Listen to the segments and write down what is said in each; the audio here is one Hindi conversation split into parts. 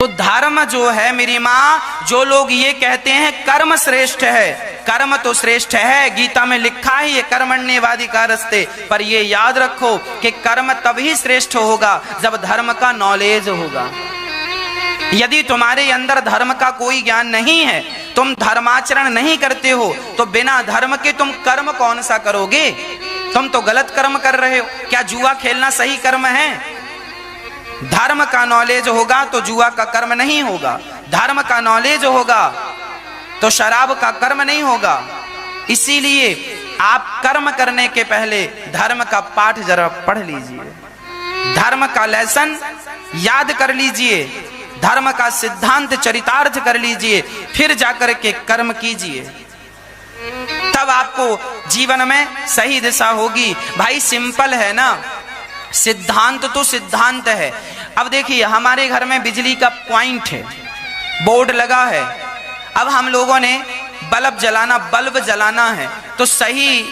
तो धर्म जो है मेरी माँ, जो लोग ये कहते हैं कर्म श्रेष्ठ है, कर्म तो श्रेष्ठ है, गीता में लिखा है ये कर्मण्येवाधिकारस्ते, पर ये याद रखो कि कर्म तभी श्रेष्ठ होगा जब धर्म का नॉलेज होगा। यदि तुम्हारे अंदर धर्म का कोई ज्ञान नहीं है, तुम धर्माचरण नहीं करते हो, तो बिना धर्म के तुम कर्म कौन सा करोगे? तुम तो गलत कर्म कर रहे हो। क्या जुआ खेलना सही कर्म है? धर्म का नॉलेज होगा तो जुआ का कर्म नहीं होगा, धर्म का नॉलेज होगा तो शराब का कर्म नहीं होगा। इसीलिए आप कर्म करने के पहले धर्म का पाठ जरा पढ़ लीजिए, धर्म का लेसन याद कर लीजिए, धर्म का सिद्धांत चरितार्थ कर लीजिए, फिर जाकर के कर्म कीजिए, तब आपको जीवन में सही दिशा होगी। भाई सिंपल है ना, सिद्धांत तो सिद्धांत है। अब देखिए हमारे घर में बिजली का पॉइंट है, बोर्ड लगा है, अब हम लोगों ने बल्ब जलाना है तो सही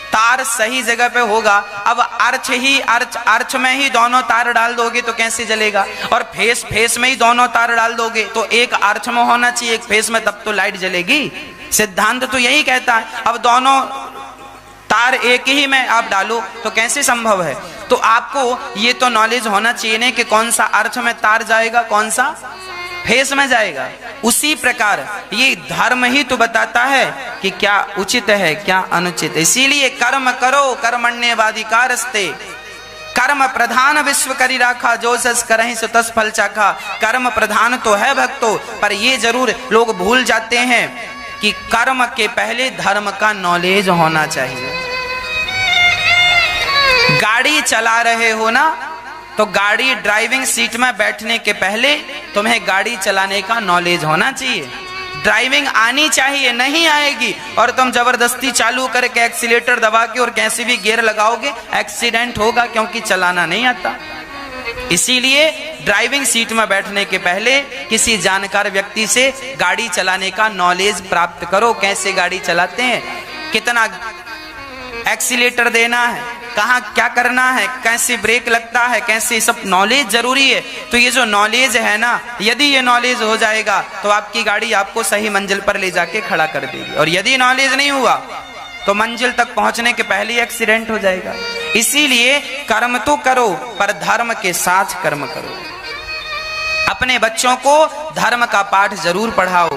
तार सही जगह पे होगा। अब अर्थ में ही दोनों तार डाल दोगे तो कैसे जलेगा? और फेस में ही दोनों तार डाल दोगे तो एक अर्थ में होना चाहिए, एक फेस में, तब तो लाइट जलेगी। सिद्धांत तो यही कहता है। अब दोनों तार एक ही में आप डालो तो कैसे संभव है? तो आपको ये तो नॉलेज होना चाहिए ना कि कौन सा अर्थ में तार जाएगा, कौन सा फेस में जाएगा। उसी प्रकार ये धर्म ही तो बताता है कि क्या उचित है क्या अनुचित। इसीलिए कर्म करो कर्मण्येवाधिकारस्ते, कर्म प्रधान विश्व करी राखा, जो सस करहि सो तस फल चाखा। कर्म प्रधान तो है भक्तों, पर ये जरूर लोग भूल जाते हैं कि कर्म के पहले धर्म का नॉलेज होना चाहिए। गाड़ी चला रहे हो ना, तो गाड़ी ड्राइविंग सीट में बैठने के पहले तुम्हें गाड़ी चलाने का नॉलेज होना चाहिए, ड्राइविंग आनी चाहिए। नहीं आएगी और तुम जबरदस्ती चालू करके एक्सीलेटर दबा के और कैसे भी गियर लगाओगे, एक्सीडेंट होगा, क्योंकि चलाना नहीं आता। इसीलिए ड्राइविंग सीट में बैठने के पहले किसी जानकार व्यक्ति से गाड़ी चलाने का नॉलेज प्राप्त करो। कैसे गाड़ी चलाते हैं, कितना एक्सीलेटर देना है, कहाँ क्या करना है, कैसे ब्रेक लगता है, कैसे, सब नॉलेज जरूरी है। तो ये जो नॉलेज है ना, यदि ये नॉलेज हो जाएगा तो आपकी गाड़ी आपको सही मंजिल पर ले जाके खड़ा कर देगी। और यदि नॉलेज नहीं हुआ तो मंजिल तक पहुंचने के पहले ही एक्सीडेंट हो जाएगा। इसीलिए कर्म तो करो पर धर्म के साथ कर्म करो। अपने बच्चों को धर्म का पाठ जरूर पढ़ाओ।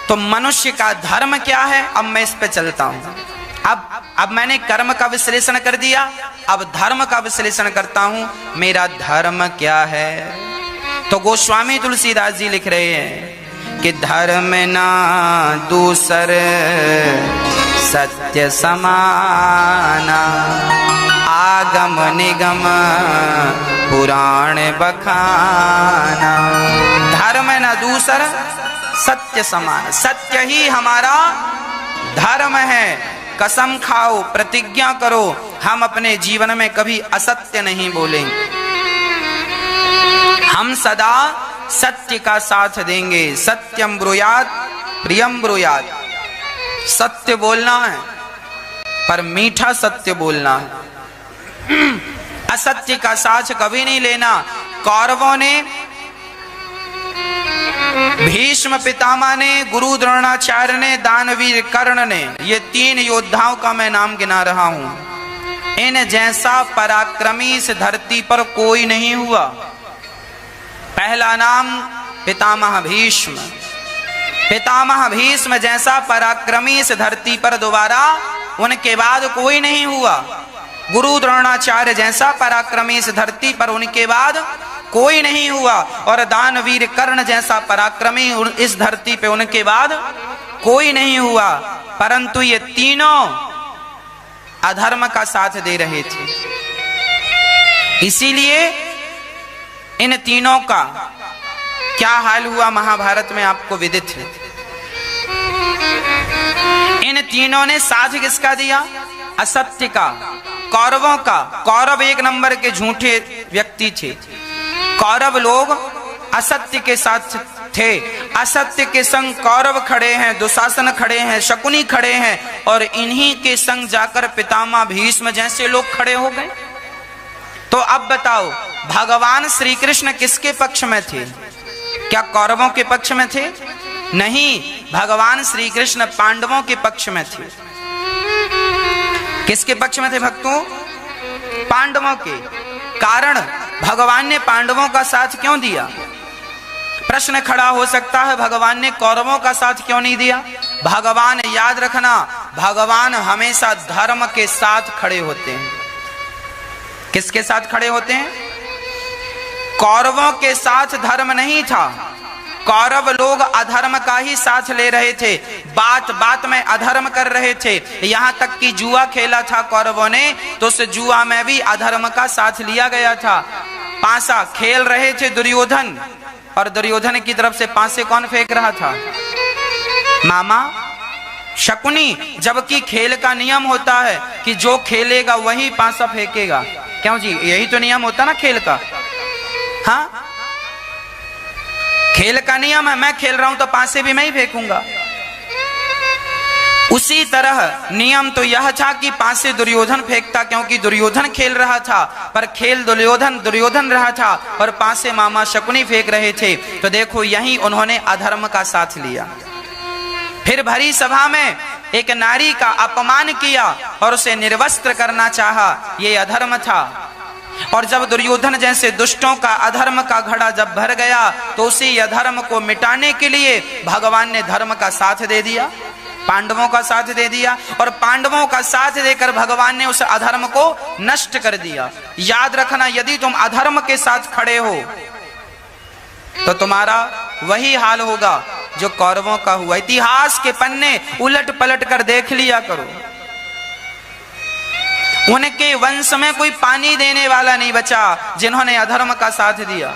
तो मनुष्य का धर्म क्या है, अब मैं इस पे चलता हूं। अब मैंने कर्म का विश्लेषण कर दिया, अब धर्म का विश्लेषण करता हूं, मेरा धर्म क्या है। तो गोस्वामी तुलसीदास जी लिख रहे हैं कि धर्म ना दूसर सत्य समाना, आगम निगम पुराण बखाना। धर्म ना दूसर सत्य समान, सत्य ही हमारा धर्म है। कसम खाओ, प्रतिज्ञा करो, हम अपने जीवन में कभी असत्य नहीं बोलेंगे, हम सदा सत्य का साथ देंगे। सत्यम ब्रूयात प्रियम ब्रूयात, सत्य बोलना है पर मीठा सत्य बोलना है, असत्य का साथ कभी नहीं लेना। कौरवों ने, भीष्म पितामह ने, गुरु द्रोणाचार्य ने, दानवीर कर्ण ने, ये 3 योद्धाओं का मैं नाम गिना रहा हूं। इन जैसा पराक्रमी इस धरती पर कोई नहीं हुआ। पहला नाम पितामह भीष्म। पितामह भीष्म जैसा पराक्रमी इस धरती पर दोबारा उनके बाद कोई नहीं हुआ। गुरु द्रोणाचार्य जैसा पराक्रमी इस धरती पर उनके बाद कोई नहीं हुआ। और दानवीर कर्ण जैसा पराक्रमी इस धरती पे उनके बाद कोई नहीं हुआ। परंतु ये तीनों अधर्म का साथ दे रहे थे। इसीलिए इन तीनों का क्या हाल हुआ महाभारत में आपको विदित है। इन तीनों ने साथ किसका दिया? असत्य का, कौरवों का। कौरव 1 नंबर के झूठे व्यक्ति थे। कौरव लोग असत्य के साथ थे। असत्य के संग कौरव खड़े हैं, दुशासन खड़े हैं, शकुनी खड़े हैं, और इन्हीं के संग जाकर पितामह भीष्म जैसे लोग खड़े हो गए। तो अब बताओ भगवान श्री कृष्ण किसके पक्ष में थे? क्या कौरवों के पक्ष में थे? नहीं, भगवान श्री कृष्ण पांडवों के पक्ष में थे। किसके पक्ष में थे भक्तों? पांडवों के। कारण भगवान ने पांडवों का साथ क्यों दिया? प्रश्न खड़ा हो सकता है, भगवान ने कौरवों का साथ क्यों नहीं दिया? भगवान, याद रखना, भगवान हमेशा धर्म के साथ खड़े होते हैं। किसके साथ खड़े होते हैं? कौरवों के साथ धर्म नहीं था। कौरव लोग अधर्म का ही साथ ले रहे थे, बात बात में अधर्म कर रहे थे। यहां तक कि जुआ खेला था कौरवों ने, तो उस जुआ में भी अधर्म का साथ लिया गया था। पासा खेल रहे थे दुर्योधन, और दुर्योधन की तरफ से पासे कौन फेंक रहा था? मामा शकुनी। जबकि खेल का नियम होता है कि जो खेलेगा वही पासा फेंकेगा। क्यों जी? यही तो नियम होता ना खेल का। हाँ, खेल का नियम है, मैं खेल रहा हूं तो पासे भी मैं ही फेंकूंगा। उसी तरह नियम तो यह था कि पासे दुर्योधन फेंकता, क्योंकि दुर्योधन खेल रहा था, पर खेल दुर्योधन रहा था और पासे मामा शकुनी फेंक रहे थे। तो देखो, यही उन्होंने अधर्म का साथ लिया। फिर भरी सभा में एक नारी का अपमान किया और उसे निर्वस्त्र करना चाहा, ये अधर्म था। और जब दुर्योधन जैसे दुष्टों का अधर्म का घड़ा जब भर गया, तो उसी अधर्म को मिटाने के लिए भगवान ने धर्म का साथ दे दिया, पांडवों का साथ दे दिया, और पांडवों का साथ देकर भगवान ने उस अधर्म को नष्ट कर दिया। याद रखना, यदि तुम अधर्म के साथ खड़े हो तो तुम्हारा वही हाल होगा जो कौरवों का हुआ। इतिहास के पन्ने उलट पलट कर देख लिया करो। उनके वंश में कोई पानी देने वाला नहीं बचा जिन्होंने अधर्म का साथ दिया।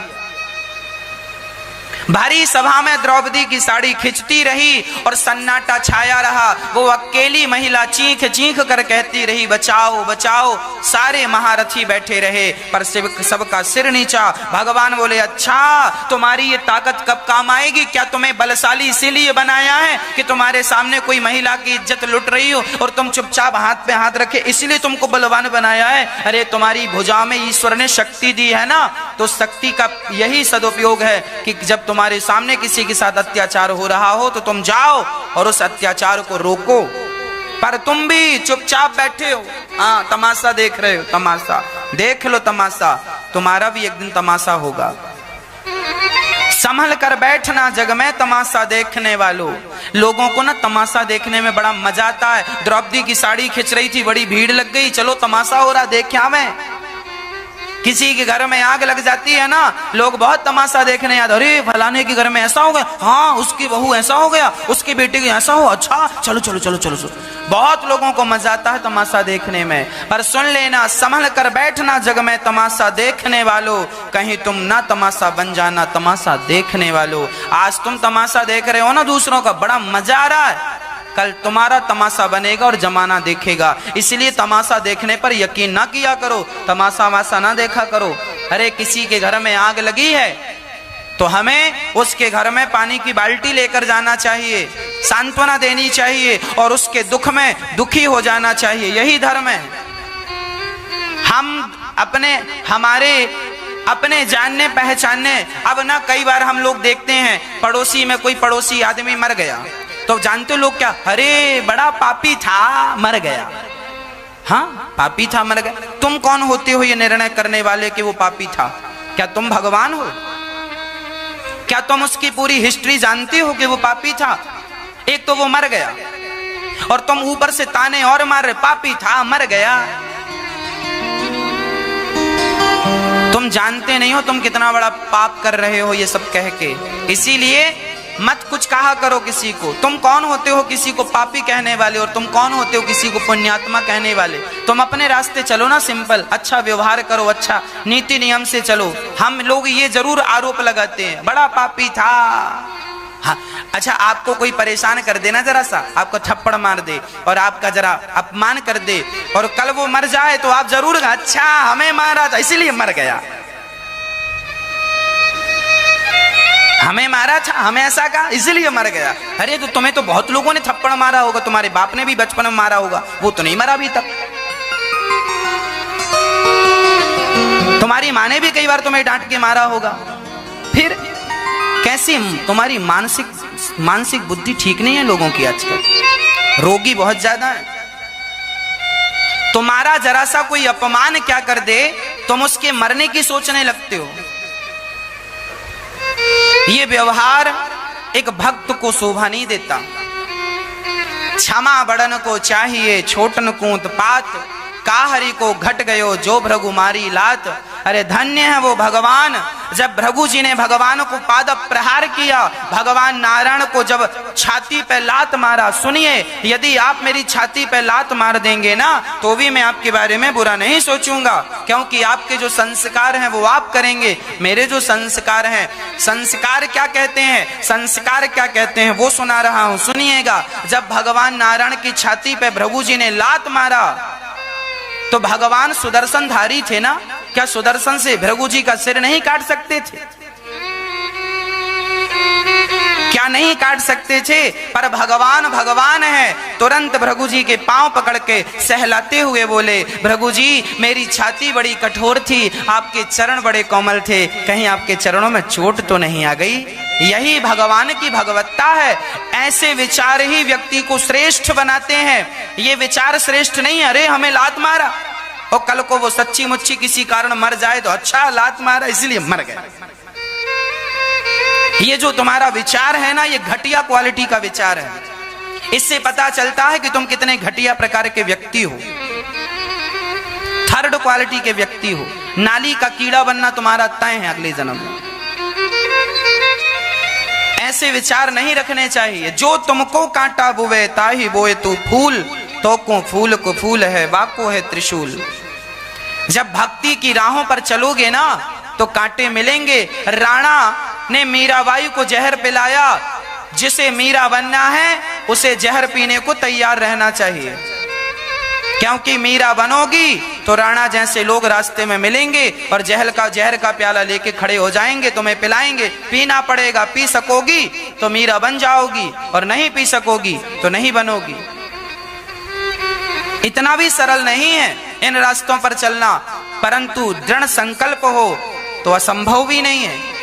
भारी सभा में द्रौपदी की साड़ी खिंचती रही और सन्नाटा छाया रहा। वो अकेली महिला चीख चीख कर कहती रही, बचाओ बचाओ। सारे महारथी बैठे रहे, पर सबका सिर नीचा। भगवान बोले, अच्छा तुम्हारी ये ताकत कब काम आएगी? क्या तुम्हें बलशाली इसीलिए बनाया है कि तुम्हारे सामने कोई महिला की इज्जत लुट रही हो और तुम चुपचाप हाथ पे हाथ रखे, इसलिए तुमको बलवान बनाया है? अरे तुम्हारी भुजाओं में ईश्वर ने शक्ति दी है ना, तो शक्ति का यही सदुपयोग है कि जब तुम्हारे सामने किसी के साथ अत्याचार हो रहा हो तो तुम जाओ और उस अत्याचार को रोको। पर तुम भी चुपचाप बैठे हो, हाँ तमाशा देख रहे हो। तमाशा देख लो, तमाशा तुम्हारा भी एक दिन तमाशा होगा। संभल कर बैठना जग में तमाशा देखने वालों। लोगों को ना तमाशा देखने में बड़ा मजा आता है। द्रौपदी की साड़ी खिंच रही थी, बड़ी भीड़ लग गई, चलो तमाशा हो रहा, देख क्या मैं। किसी के घर में आग लग जाती है ना, लोग बहुत तमाशा देखने आते, अरे फलाने के घर में ऐसा हो गया, हाँ उसकी बहू ऐसा हो गया, उसकी बेटी की ऐसा हो, अच्छा चलो चलो चलो चलो चलो। बहुत लोगों को मजा आता है तमाशा देखने में। पर सुन लेना, संभल कर बैठना जग में तमाशा देखने वालों, कहीं तुम ना तमाशा बन जाना तमाशा देखने वालों। आज तुम तमाशा देख रहे हो ना दूसरों का, बड़ा मजा आ रहा है, कल तुम्हारा तमाशा बनेगा और जमाना देखेगा। इसलिए तमाशा देखने पर यकीन ना किया करो, तमाशा वासा ना देखा करो। अरे किसी के घर में आग लगी है तो हमें उसके घर में पानी की बाल्टी लेकर जाना चाहिए, सांत्वना देनी चाहिए और उसके दुख में दुखी हो जाना चाहिए, यही धर्म है। हम अपने जानने पहचानने, अब ना कई बार हम लोग देखते हैं पड़ोसी में कोई पड़ोसी आदमी मर गया तो जानते हो लोग क्या, अरे बड़ा पापी था मर गया। हाँ पापी था मर गया। तुम कौन होते हो ये निर्णय करने वाले कि वो पापी था? क्या तुम भगवान हो? क्या तुम उसकी पूरी हिस्ट्री जानते हो कि वो पापी था? एक तो वो मर गया और तुम ऊपर से ताने और मार रहे, पापी था मर गया। तुम जानते नहीं हो तुम कितना बड़ा पाप कर रहे हो ये सब कह के। इसीलिए मत कुछ कहा करो किसी को। तुम कौन होते हो किसी को पापी कहने वाले, और तुम कौन होते हो किसी को पुण्यात्मा कहने वाले? तुम अपने रास्ते चलो ना, सिंपल, अच्छा व्यवहार करो, अच्छा नीति नियम से चलो। हम लोग ये जरूर आरोप लगाते हैं बड़ा पापी था। हाँ अच्छा, आपको कोई परेशान कर देना, जरा सा आपको थप्पड़ मार दे और आपका जरा अपमान कर दे और कल वो मर जाए तो आप जरूर अच्छा हमें मारा था इसीलिए मर गया, हमें मारा था, हमें ऐसा कहा इसलिए मर गया। अरे तो तुम्हें तो बहुत लोगों ने थप्पड़ मारा होगा, तुम्हारे बाप ने भी बचपन में मारा होगा, वो तो नहीं मरा अभी तक। तुम्हारी माँ ने भी कई बार तुम्हें डांट के मारा होगा, फिर ऐसी तुम्हारी मानसिक बुद्धि ठीक नहीं है लोगों की आजकल, रोगी बहुत ज्यादा है। तुम्हारा जरा सा कोई अपमान क्या कर दे, तुम उसके मरने की सोचने लगते हो। ये व्यवहार एक भक्त को शोभा नहीं देता। क्षमा बड़न को चाहिए छोटन कूत पात, काहरी को घट गयो जो भृगु मारी लात। अरे धन्य है वो भगवान, जब भृगु जी ने भगवान को पाद प्रहार किया, भगवान नारायण को जब छाती पे लात मारा। सुनिए, यदि आप मेरी छाती पे लात मार देंगे ना, तो भी मैं आपके बारे में बुरा नहीं सोचूंगा, क्योंकि आपके जो संस्कार हैं वो आप करेंगे, मेरे जो संस्कार हैं। संस्कार क्या कहते हैं, संस्कार क्या कहते हैं वो सुना रहा हूं, सुनिएगा। जब भगवान नारायण की छाती पे भृगु जी ने लात मारा, तो भगवान सुदर्शनधारी थे ना, क्या सुदर्शन से भृगु जी का सिर नहीं काट सकते थे? क्या नहीं काट सकते थे? पर भगवान है। तुरंत भृगु जी के पांव पकड़ के सहलाते हुए बोले, भृगु जी मेरी छाती बड़ी कठोर थी, आपके चरण बड़े कोमल थे, कहीं आपके चरणों में चोट तो नहीं आ गई? यही भगवान की भगवत्ता है। ऐसे विचार ही व्यक्ति को श्रेष्ठ बनाते हैं। ये विचार श्रेष्ठ नहीं, अरे हमें लात मारा और कल को वो सच्ची मुच्ची किसी कारण मर जाए तो अच्छा, लात मारा इसलिए मर गए। ये जो तुम्हारा विचार है ना, ये घटिया क्वालिटी का विचार है। इससे पता चलता है कि तुम कितने घटिया प्रकार के व्यक्ति हो, थर्ड क्वालिटी के व्यक्ति हो। नाली का कीड़ा बनना तुम्हारा तय है अगले जन्म में। ऐसे विचार नहीं रखने चाहिए। जो तुमको कांटा बुवे ताही बोए तू फूल, तो को फूल को फूल है वाको है त्रिशूल। जब भक्ति की राहों पर चलोगे ना, तो कांटे मिलेंगे। राणा ने मीराबाई को जहर पिलाया, जिसे मीरा बनना है उसे जहर पीने को तैयार रहना चाहिए, क्योंकि मीरा बनोगी तो राणा जैसे लोग रास्ते में मिलेंगे और जहर का प्याला लेके खड़े हो जाएंगे, तुम्हें पिलाएंगे, पीना पड़ेगा। पी सकोगी तो मीरा बन जाओगी, और नहीं पी सकोगी तो नहीं बनोगी। इतना भी सरल नहीं है इन रास्तों पर चलना, परंतु दृढ़ संकल्प हो तो असंभव भी नहीं है।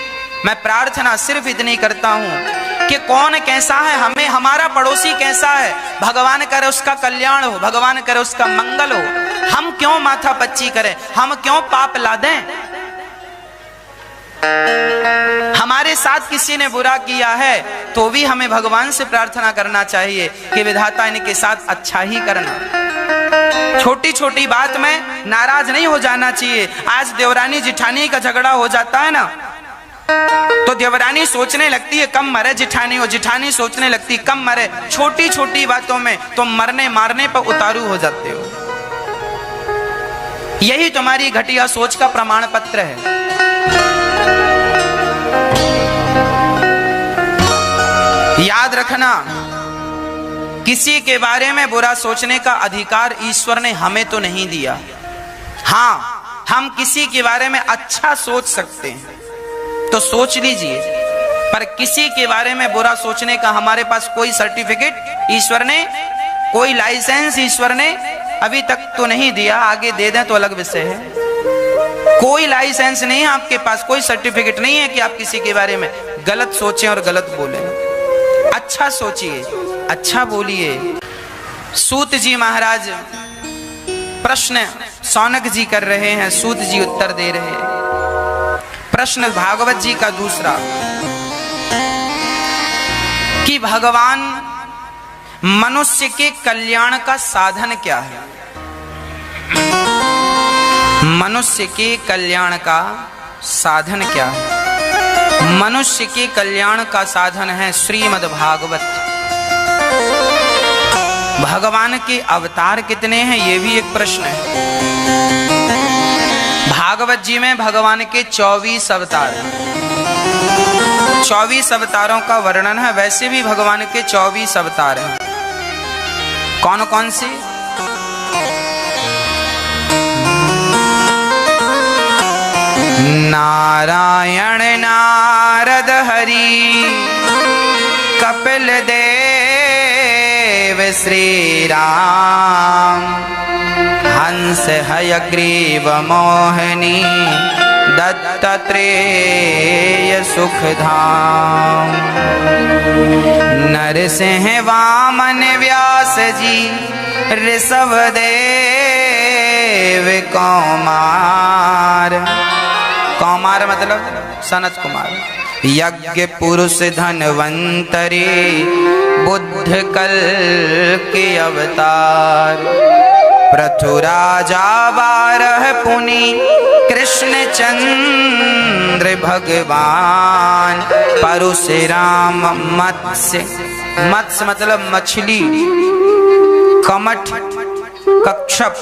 मैं प्रार्थना सिर्फ इतनी करता हूं कि कौन कैसा है, हमें हमारा पड़ोसी कैसा है, भगवान करे उसका कल्याण हो, भगवान करे उसका मंगल हो। हम क्यों माथा पच्ची करें, हम क्यों पाप ला दें? हमारे साथ किसी ने बुरा किया है तो भी हमें भगवान से प्रार्थना करना चाहिए कि विधाता इनके साथ अच्छा ही करना। छोटी छोटी बात में नाराज नहीं हो जाना चाहिए। आज देवरानी जिठानी का झगड़ा हो जाता है ना, तो देवरानी सोचने लगती है कम मरे जिठानी, और जिठानी सोचने लगती कम मरे। छोटी छोटी बातों में तुम मरने मारने पर उतारू हो जाते हो। यही तुम्हारी घटिया सोच का प्रमाण पत्र है। याद रखना, किसी के बारे में बुरा सोचने का अधिकार ईश्वर ने हमें तो नहीं दिया। हाँ, हम किसी के बारे में अच्छा सोच सकते हैं तो सोच लीजिए, पर किसी के बारे में बुरा सोचने का हमारे पास कोई सर्टिफिकेट ईश्वर ने, कोई लाइसेंस ईश्वर ने अभी तक तो नहीं दिया। आगे दे दें तो अलग विषय है। कोई लाइसेंस नहीं है आपके पास, कोई सर्टिफिकेट नहीं है कि आप किसी के बारे में गलत सोचें और गलत बोलें। अच्छा सोचिए, अच्छा बोलिए। सूत जी महाराज प्रश्न सौनक जी कर रहे हैं, सूत जी उत्तर दे रहे हैं। प्रश्न भागवत जी का दूसरा, कि भगवान मनुष्य के कल्याण का साधन क्या है? मनुष्य के कल्याण का साधन क्या है? मनुष्य के कल्याण का साधन है श्रीमद् भागवत। भगवान के अवतार कितने हैं, ये भी एक प्रश्न है। भागवत जी में भगवान के 24 अवतार, 24 अवतारों का वर्णन है। वैसे भी भगवान के 24 अवतार हैं। कौन कौन से? नारायण नारद हरि कपिल देव श्री राम, हंस हयग्रीव मोहिनी दत्तात्रेय सुखधाम। नरसिंह वामन व्यास जी ऋषभ देव कौमार। कौमार मतलब सनत कुमार। यज्ञ पुरुष धनवंतरी बुद्ध कल के अवतार। पृथु राजा 12 पुनि कृष्ण चंद्र भगवान। परशुराम मत्स्य, मत्स्य मतलब मछली, कमठ कक्षप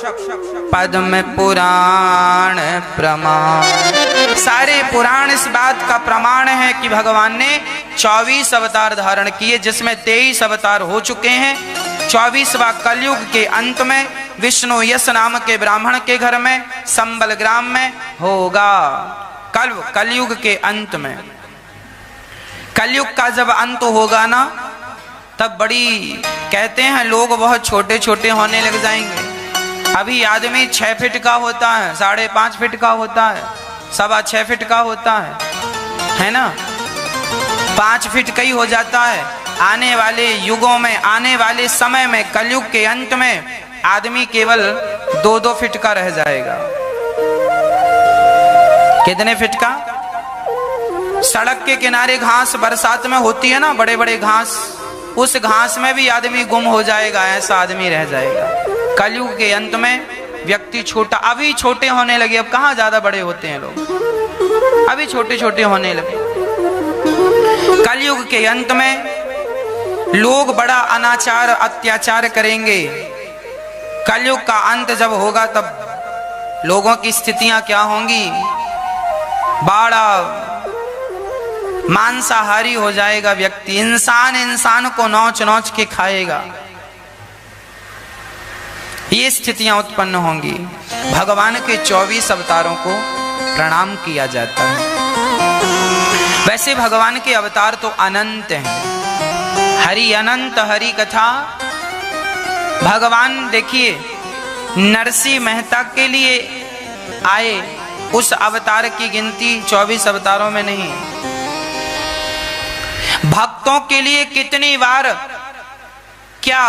पद्म पुराण प्रमाण। सारे पुराण इस बात का प्रमाण है कि भगवान ने 24 अवतार धारण किए, जिसमें 23 अवतार हो चुके हैं। 24वां कलयुग के अंत में विष्णु यश नाम के ब्राह्मण के घर में संबल ग्राम में होगा। कलयुग के अंत में, कलयुग का जब अंत होगा ना, तब बड़ी कहते हैं लोग बहुत छोटे छोटे होने लग जाएंगे। अभी आदमी 6 फीट का होता है, 5.5 फीट का होता है, 6.25 फीट का होता है ना, 5 फीट का ही हो जाता है। आने वाले युगों में, आने वाले समय में, कलयुग के अंत में आदमी केवल 2-2 फीट का रह जाएगा। कितने फीट का? सड़क के किनारे घास बरसात में होती है ना, बड़े बड़े घास, उस घास में भी आदमी गुम हो जाएगा, ऐसा आदमी रह जाएगा। कलयुग के अंत में व्यक्ति छोटा, अभी छोटे होने लगे, अब कहाँ ज्यादा बड़े होते हैं लोग, अभी छोटे छोटे होने लगे। कलयुग के अंत में लोग बड़ा अनाचार अत्याचार करेंगे। कलयुग का अंत जब होगा तब लोगों की स्थितियां क्या होंगी? बड़ा मांसाहारी हो जाएगा व्यक्ति, इंसान इंसान को नोच नोच के खाएगा, ये स्थितियां उत्पन्न होंगी। भगवान के 24 अवतारों को प्रणाम किया जाता है। वैसे भगवान के अवतार तो अनंत हैं, हरि अनंत हरि कथा। भगवान देखिए नरसिंह मेहता के लिए आए, उस अवतार की गिनती 24 अवतारों में नहीं। भक्तों के लिए कितनी बार, क्या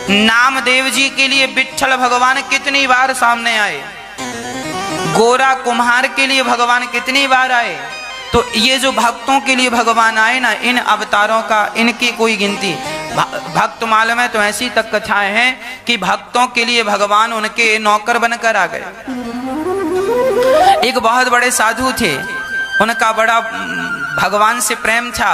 नामदेव जी के लिए विट्ठल भगवान कितनी बार सामने आए, गोरा कुम्हार के लिए भगवान कितनी बार आए। तो ये जो भक्तों के लिए भगवान आए ना, इन अवतारों का इनकी कोई गिनती। भक्त माल में तो ऐसी तक कथाएं हैं कि भक्तों के लिए भगवान उनके नौकर बनकर आ गए। एक बहुत बड़े साधु थे, उनका बड़ा भगवान से प्रेम था।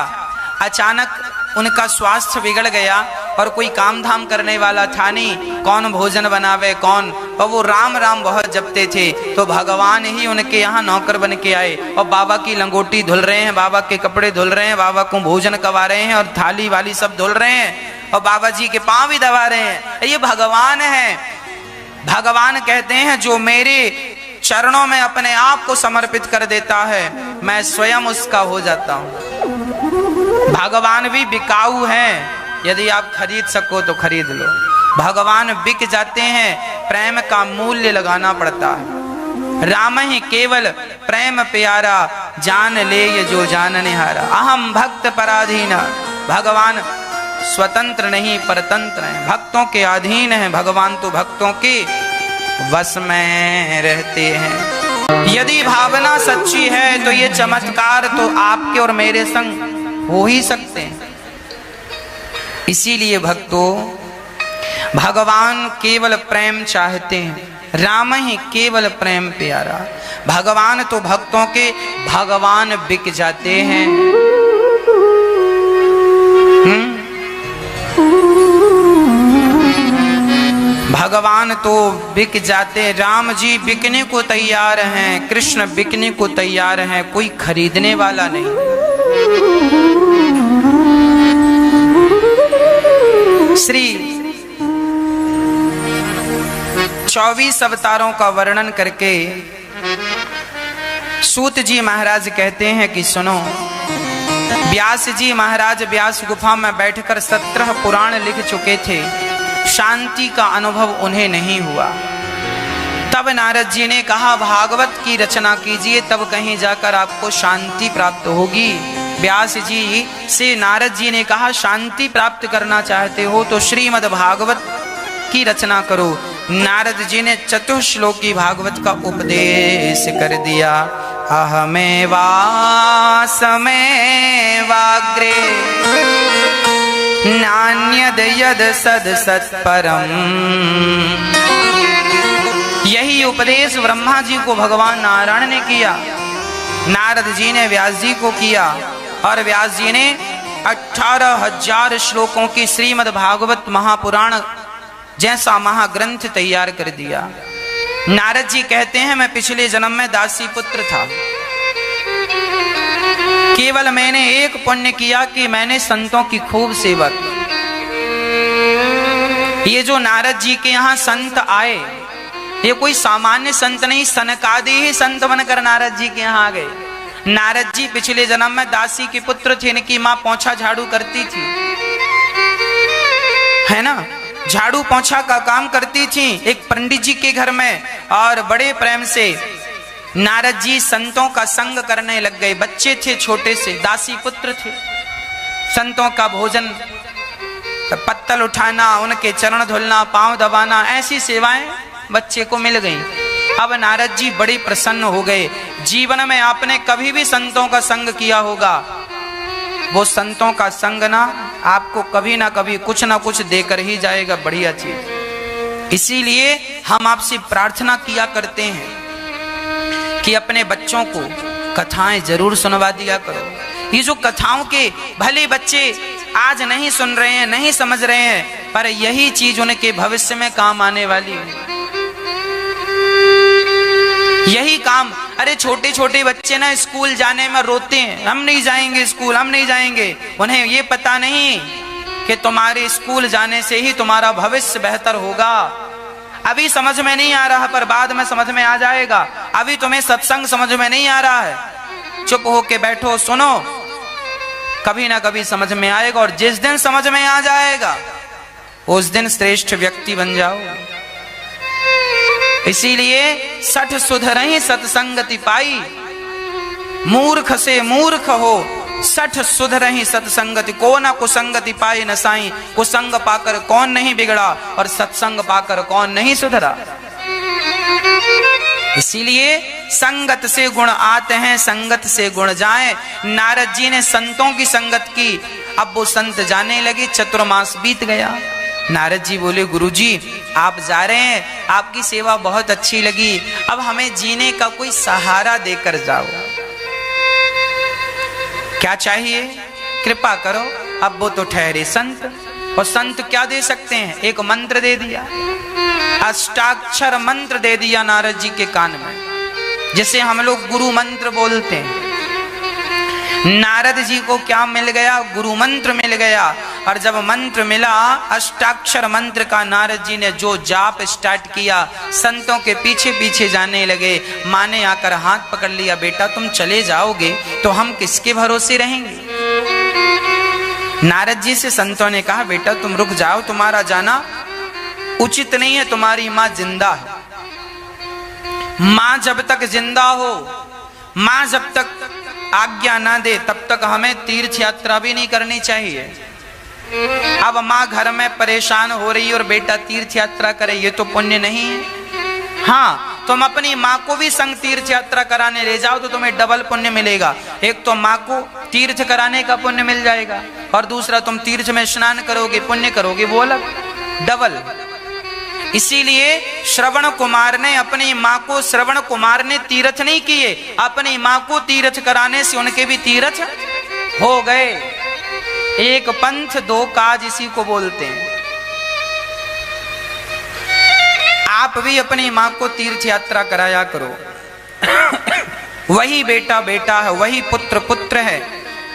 अचानक उनका स्वास्थ्य बिगड़ गया और कोई काम धाम करने वाला था नहीं, कौन भोजन बनावे कौन, और वो राम राम बहुत जपते थे। तो भगवान ही उनके यहाँ नौकर बन के आए और बाबा की लंगोटी धुल रहे हैं, बाबा के कपड़े धुल रहे हैं, बाबा को भोजन करवा रहे हैं और थाली वाली सब धुल रहे हैं और बाबा जी के पांव भी दबा रहे हैं। ये भगवान है। भगवान कहते हैं जो मेरे चरणों में अपने आप को समर्पित कर देता है, मैं स्वयं उसका हो जाता हूँ। भगवान भी बिकाऊ हैं, यदि आप खरीद सको तो खरीद लो। भगवान बिक जाते हैं, प्रेम का मूल्य लगाना पड़ता है। राम ही केवल प्रेम प्यारा, जान ले ये जो जानने हारा। अहम भक्त पराधीन, भगवान स्वतंत्र नहीं परतंत्र हैं, भक्तों के अधीन हैं। भगवान तो भक्तों के वश में रहते हैं। यदि भावना सच्ची है तो ये चमत्कार तो आपके और मेरे संग हो ही सकते हैं। इसीलिए भक्तों, भगवान केवल प्रेम चाहते हैं, राम ही केवल प्रेम प्यारा। भगवान तो भक्तों के भगवान बिक जाते हैं। भगवान तो बिक जाते, राम जी बिकने को तैयार हैं, कृष्ण बिकने को तैयार हैं, कोई खरीदने वाला नहीं। श्री 24 अवतारों का वर्णन करके सूत जी महाराज कहते हैं कि सुनो, व्यास जी महाराज व्यास गुफा में बैठकर 17 पुराण लिख चुके थे, शांति का अनुभव उन्हें नहीं हुआ। तब नारद जी ने कहा भागवत की रचना कीजिए, तब कहीं जाकर आपको शांति प्राप्त होगी। व्यास जी से नारद जी ने कहा, शांति प्राप्त करना चाहते हो तो श्रीमद् भागवत की रचना करो। नारद जी ने चतुश्लोकी भागवत का उपदेश कर दिया। अहमेवासमेवाग्रे नान्यद यद सद सत्परम। यही उपदेश ब्रह्मा जी को भगवान नारायण ने किया, नारद जी ने व्यास जी को किया, और व्यास जी ने 18,000 श्लोकों की श्रीमद् भागवत महापुराण जैसा महाग्रंथ तैयार कर दिया। नारद जी कहते हैं, मैं पिछले जन्म में दासी पुत्र था, केवल मैंने एक पुण्य किया कि मैंने संतों की खूब सेवा की। ये जो नारद जी के यहाँ संत आए, ये कोई सामान्य संत नहीं, सनकादि ही संत बनकर नारद जी के यहाँ आ गए। नारद जी पिछले जन्म में दासी के पुत्र थे, इनकी माँ पोंछा झाड़ू करती थी, है ना, झाड़ू पोंछा का काम करती थी एक पंडित जी के घर में, और बड़े प्रेम से नारद जी संतों का संग करने लग गए। बच्चे थे छोटे से, दासी पुत्र थे, संतों का भोजन, पत्तल उठाना, उनके चरण धुलना, पांव दबाना, ऐसी सेवाएं बच्चे को मिल गई। अब नारद जी बड़े प्रसन्न हो गए। जीवन में आपने कभी भी संतों का संग किया होगा, वो संतों का संग ना आपको कभी ना कभी कुछ ना कुछ देकर ही जाएगा, बढ़िया चीज। इसीलिए हम आपसे प्रार्थना किया करते हैं कि अपने बच्चों को कथाएं जरूर सुनवा दिया करो। ये जो कथाओं के भले बच्चे आज नहीं सुन रहे हैं, नहीं समझ रहे हैं, पर यही चीज उनके भविष्य में काम आने वाली है। यही काम, अरे छोटे छोटे बच्चे ना स्कूल जाने में रोते हैं, हम नहीं जाएंगे स्कूल, हम नहीं जाएंगे। उन्हें ये पता नहीं कि तुम्हारे स्कूल जाने से ही तुम्हारा भविष्य बेहतर होगा। अभी समझ में नहीं आ रहा, पर बाद में समझ में आ जाएगा। अभी तुम्हें सत्संग समझ में नहीं आ रहा है, चुप होके बैठो, सुनो, कभी ना कभी समझ में आएगा, और जिस दिन समझ में आ जाएगा उस दिन श्रेष्ठ व्यक्ति बन जाओ। इसीलिए सठ सुधरहि सत्संगति पाई, मूर्ख से मूर्ख हो सठ सुधरहि सत्संगति, को न कुसंगति पाई न साई। कुसंग पाकर कौन नहीं बिगड़ा, और सत्संग पाकर कौन नहीं सुधरा। इसीलिए संगत से गुण आते हैं, संगत से गुण जाए। नारद जी ने संतों की संगत की, अब वो संत जाने लगे। चतुर्मास बीत गया। नारद जी बोले, गुरुजी आप जा रहे हैं, आपकी सेवा बहुत अच्छी लगी, अब हमें जीने का कोई सहारा देकर जाओ। क्या चाहिए, कृपा करो। अब वो तो ठहरे संत, और संत क्या दे सकते हैं, एक मंत्र दे दिया, अष्टाक्षर मंत्र दे दिया नारद जी के कान में, जिसे हम लोग गुरु मंत्र बोलते हैं। नारद जी को क्या मिल गया, गुरु मंत्र मिल गया। और जब मंत्र मिला, अष्टाक्षर मंत्र का, नारद जी ने जो जाप स्टार्ट किया, संतों के पीछे पीछे जाने लगे। माँ ने आकर हाथ पकड़ लिया, बेटा तुम चले जाओगे तो हम किसके भरोसे रहेंगे। नारद जी से संतों ने कहा, बेटा तुम रुक जाओ, तुम्हारा जाना उचित नहीं है, तुम्हारी माँ जिंदा है। माँ जब तक जिंदा हो, माँ जब तक आज्ञा ना दे, तब तक हमें तीर्थ यात्रा भी नहीं करनी चाहिए। अब माँ घर में परेशान हो रही है और बेटा तीर्थ यात्रा करे, ये तो पुण्य नहीं है। हाँ, तुम अपनी माँ को भी संग तीर्थ यात्रा कराने ले जाओ तो तुम्हें डबल पुण्य मिलेगा। एक तो माँ को तीर्थ कराने का पुण्य मिल जाएगा, और दूसरा तुम तीर्थ में स्नान करोगे, पुण्य करोगे, वो अलग, डबल। इसीलिए श्रवण कुमार ने अपनी माँ को, श्रवण कुमार ने तीर्थ नहीं किए, अपनी माँ को तीर्थ कराने से उनके भी तीर्थ हो गए। एक पंथ दो काज इसी को बोलते हैं। आप भी अपनी माँ को तीर्थ यात्रा कराया करो। वही बेटा बेटा है, वही पुत्र पुत्र है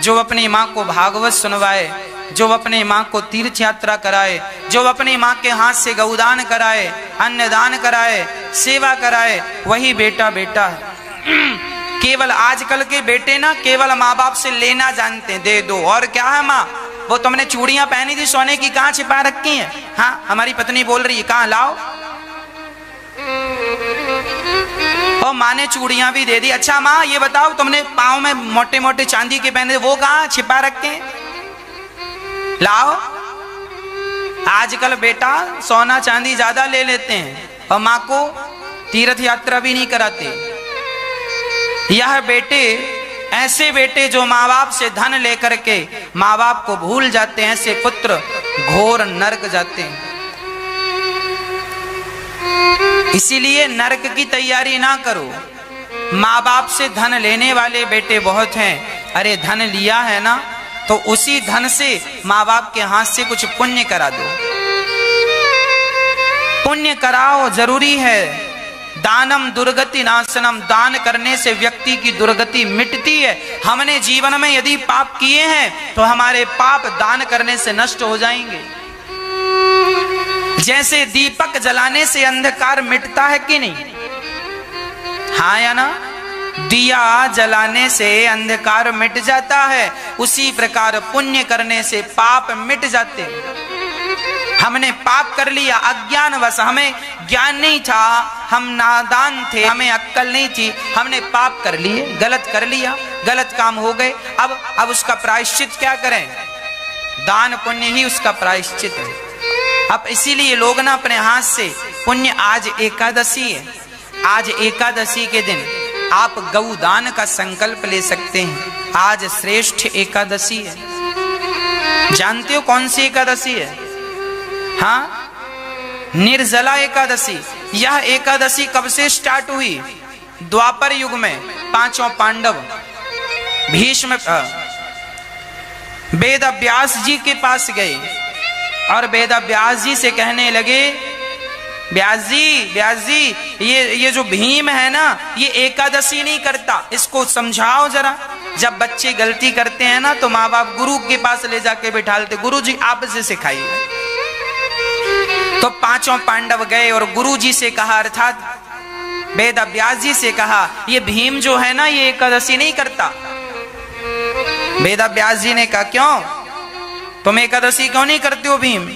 जो अपनी माँ को भागवत सुनवाए, जो अपनी माँ को तीर्थ यात्रा कराए, जो अपनी माँ के हाथ से गौदान कराए, अन्नदान कराए, सेवा कराए, वही बेटा बेटा है। केवल आजकल के बेटे ना केवल माँ बाप से लेना जानते हैं, दे दो, और क्या है माँ, वो तुमने चूड़ियां पहनी थी सोने की, कहाँ छिपा रखी हैं? हाँ, हमारी पत्नी बोल रही है, कहाँ लाओ। और माँ ने चूड़ियां भी दे दी। अच्छा माँ ये बताओ तुमने पाँव में मोटे मोटे चांदी के पहने वो कहाँ छिपा रखे हैं, लाओ। आजकल बेटा सोना चांदी ज्यादा ले लेते हैं और माँ को तीर्थ यात्रा भी नहीं कराते। यह बेटे, ऐसे बेटे जो माँ बाप से धन लेकर के माँ बाप को भूल जाते हैं, ऐसे पुत्र घोर नरक जाते हैं। इसीलिए नरक की तैयारी ना करो। माँ बाप से धन लेने वाले बेटे बहुत हैं। अरे धन लिया है ना तो उसी धन से माँ बाप के हाथ से कुछ पुण्य करा दो, पुण्य कराओ, जरूरी है। दानम दुर्गति नाशनम, दान करने से व्यक्ति की दुर्गति मिटती है। हमने जीवन में यदि पाप किए हैं तो हमारे पाप दान करने से नष्ट हो जाएंगे। जैसे दीपक जलाने से अंधकार मिटता है कि नहीं, हाँ या ना, दिया जलाने से अंधकार मिट जाता है, उसी प्रकार पुण्य करने से पाप मिट जाते हैं। हमने पाप कर लिया अज्ञानवश, हमें ज्ञान नहीं था, हम नादान थे, हमें अक्कल नहीं थी, हमने पाप कर लिए, गलत कर लिया, गलत काम हो गए। अब उसका प्रायश्चित क्या करें? दान पुण्य ही उसका प्रायश्चित है। अब इसीलिए लोग ना अपने हाथ से पुण्य, आज एकादशी है, आज एकादशी के दिन आप गौदान का संकल्प ले सकते हैं। आज श्रेष्ठ एकादशी है। जानते हो कौन सी एकादशी है? हाँ, निर्जला एकादशी। यह एकादशी कब से स्टार्ट हुई? द्वापर युग में पांचों पांडव भीष्म वेद व्यास जी के पास गए और वेद व्यास जी से कहने लगे, व्यास जी ये जो भीम है ना, ये एकादशी नहीं करता, इसको समझाओ जरा। जब बच्चे गलती करते हैं ना तो माँ बाप गुरु के पास ले जाके बिठालते, गुरु जी आप इसे सिखाइए। तो पांचों पांडव गए और गुरु जी से कहा, अर्थात वेद व्यास जी से कहा, ये भीम जो है ना ये एकादशी नहीं करता। वेद व्यास जी ने कहा, क्यों, तुम एकादशी क्यों नहीं करते हो भीम?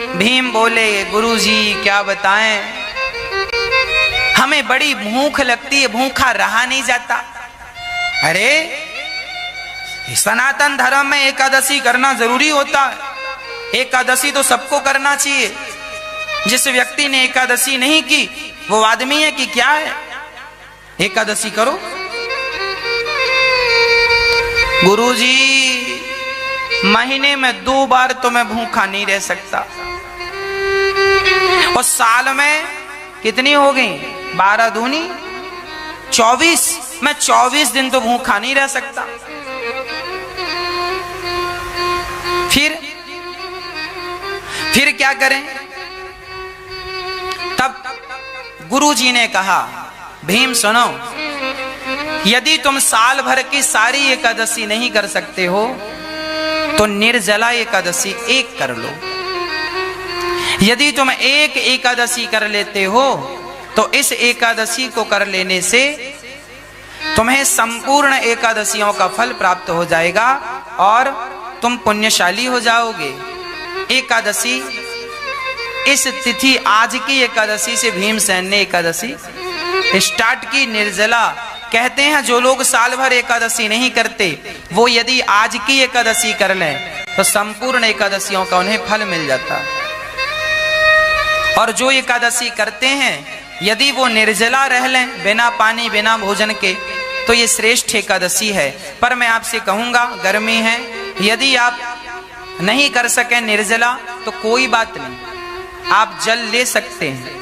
भीम बोले, गुरुजी क्या बताएं, हमें बड़ी भूख लगती है, भूखा रहा नहीं जाता। अरे सनातन धर्म में एकादशी करना जरूरी होता है, एकादशी तो सबको करना चाहिए। जिस व्यक्ति ने एकादशी नहीं की वो आदमी है कि क्या है? एकादशी करो। गुरुजी महीने में 2 बार तो मैं भूखा नहीं रह सकता, और साल में कितनी हो गई? 12 दूनी 24, मैं 24 दिन तो भूखा नहीं रह सकता। फिर क्या करें? तब गुरुजी ने कहा, भीम सुनो, यदि तुम साल भर की सारी एकादशी नहीं कर सकते हो तो निर्जला एकादशी एक कर लो। यदि तुम एक एकादशी कर लेते हो तो इस एकादशी को कर लेने से तुम्हें संपूर्ण एकादशियों का फल प्राप्त हो जाएगा और तुम पुण्यशाली हो जाओगे। एकादशी, इस तिथि आज की एकादशी से भीमसेन ने एकादशी स्टार्ट की, निर्जला। कहते हैं जो लोग साल भर एकादशी नहीं करते वो यदि आज की एकादशी कर लें तो संपूर्ण एकादशियों का उन्हें फल मिल जाता। और जो एकादशी करते हैं यदि वो निर्जला रह लें, बिना पानी बिना भोजन के, तो ये श्रेष्ठ एकादशी है। पर मैं आपसे कहूंगा, गर्मी है, यदि आप नहीं कर सके निर्जला तो कोई बात नहीं, आप जल ले सकते हैं।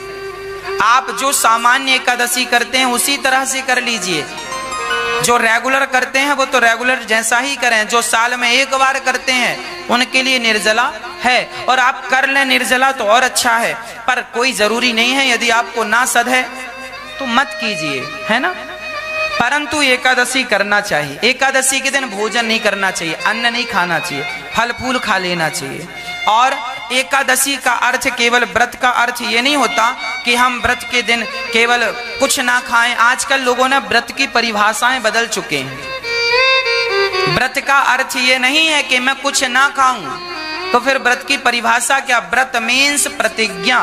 आप जो सामान्य एकादशी करते हैं उसी तरह से कर लीजिए। जो रेगुलर करते हैं वो तो रेगुलर जैसा ही करें, जो साल में एक बार करते हैं उनके लिए निर्जला है। और आप कर लें निर्जला तो और अच्छा है, पर कोई जरूरी नहीं है। यदि आपको ना सद है तो मत कीजिए, है ना। परंतु एकादशी करना चाहिए। एकादशी के दिन भोजन नहीं करना चाहिए, अन्न नहीं खाना चाहिए, फल फूल खा लेना चाहिए। और एकादशी का अर्थ केवल व्रत का अर्थ ये नहीं होता कि हम व्रत के दिन केवल कुछ ना खाएं। आजकल लोगों ने व्रत की परिभाषाएं बदल चुके हैं। व्रत का अर्थ ये नहीं है कि मैं कुछ ना खाऊं, तो फिर व्रत की परिभाषा क्या? व्रत मीन्स प्रतिज्ञा।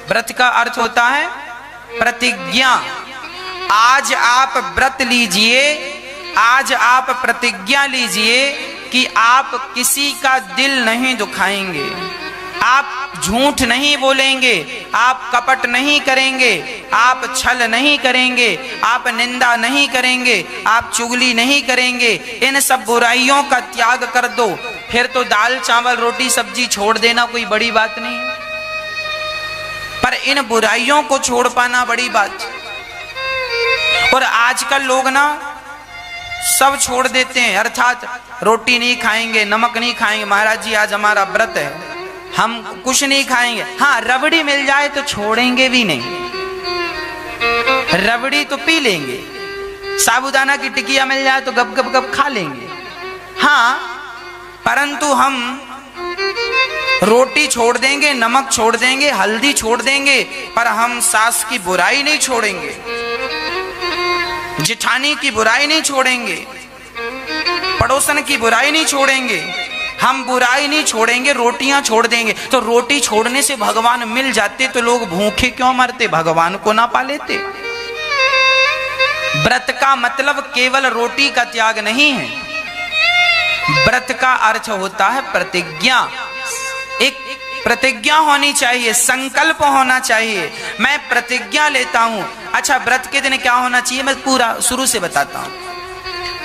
व्रत का अर्थ होता है प्रतिज्ञा। आज आप व्रत लीजिए, आज आप प्रतिज्ञा लीजिए कि आप किसी का दिल नहीं दुखाएंगे, आप झूठ नहीं बोलेंगे, आप कपट नहीं करेंगे, आप छल नहीं करेंगे, आप निंदा नहीं करेंगे, आप चुगली नहीं करेंगे। इन सब बुराइयों का त्याग कर दो। फिर तो दाल चावल रोटी सब्जी छोड़ देना कोई बड़ी बात नहीं, पर इन बुराइयों को छोड़ पाना बड़ी बात। और आजकल लोग ना सब छोड़ देते हैं, अर्थात रोटी नहीं खाएंगे, नमक नहीं खाएंगे, महाराज जी आज हमारा व्रत है, हम कुछ नहीं खाएंगे। हाँ, रबड़ी मिल जाए तो छोड़ेंगे भी नहीं, रबड़ी तो पी लेंगे, साबूदाना की टिकिया मिल जाए तो गप गप गप खा लेंगे। हाँ, परंतु हम रोटी छोड़ देंगे, नमक छोड़ देंगे, हल्दी छोड़ देंगे, पर हम सास की बुराई नहीं छोड़ेंगे, जेठानी की बुराई नहीं छोड़ेंगे, पड़ोसन की बुराई नहीं छोड़ेंगे, हम बुराई नहीं छोड़ेंगे, रोटियां छोड़ देंगे। तो रोटी छोड़ने से भगवान मिल जाते तो लोग भूखे क्यों मरते, भगवान को ना पा लेते। व्रत का मतलब केवल रोटी का त्याग नहीं है, व्रत का अर्थ होता है प्रतिज्ञा। एक प्रतिज्ञा होनी चाहिए, संकल्प होना चाहिए, मैं प्रतिज्ञा लेता हूं। अच्छा, व्रत के दिन क्या होना चाहिए, मैं पूरा शुरू से बताता हूं।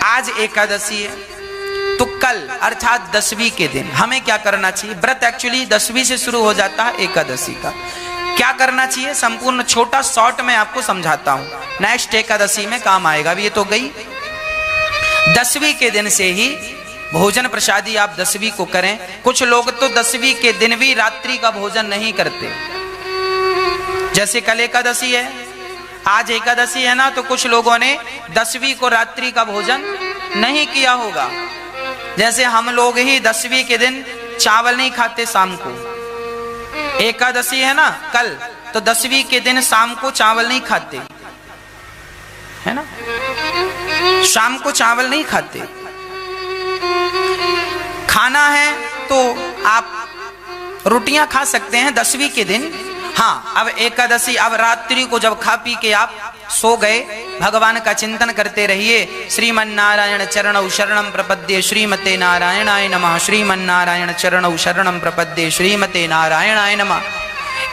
आज एकादशी है, तो कल अर्थात 10वीं के दिन हमें क्या करना चाहिए। व्रत एक्चुअली 10वीं से शुरू हो जाता है एकादशी का। क्या करना चाहिए, संपूर्ण छोटा शॉर्ट में आपको समझाता हूं, नेक्स्ट एकादशी में काम आएगा। अब ये तो गई 10वीं के दिन से ही भोजन प्रसादी आप 10वीं को करें। कुछ लोग तो 10वीं के दिन भी रात्रि का भोजन नहीं करते, जैसे कल एकादशी है, आज एकादशी है ना, तो कुछ लोगों ने 10वीं को रात्रि का भोजन नहीं किया होगा। जैसे हम लोग ही 10वीं के दिन चावल नहीं खाते शाम को, एकादशी है ना कल, तो 10वीं के दिन शाम को चावल नहीं खाते, है ना, शाम को चावल नहीं खाते। खाना है तो आप रोटियां खा सकते हैं 10वीं के दिन। हाँ, अब एकादशी, अब रात्रि को जब खा पी के आप सो गए, भगवान का चिंतन करते रहिए। श्रीमन्नारायण चरणौ शरणं प्रपद्ये श्रीमते नारायणाय नमः, श्रीमन्नारायण चरणौ शरणं प्रपद्ये श्रीमते नारायणाय नमः।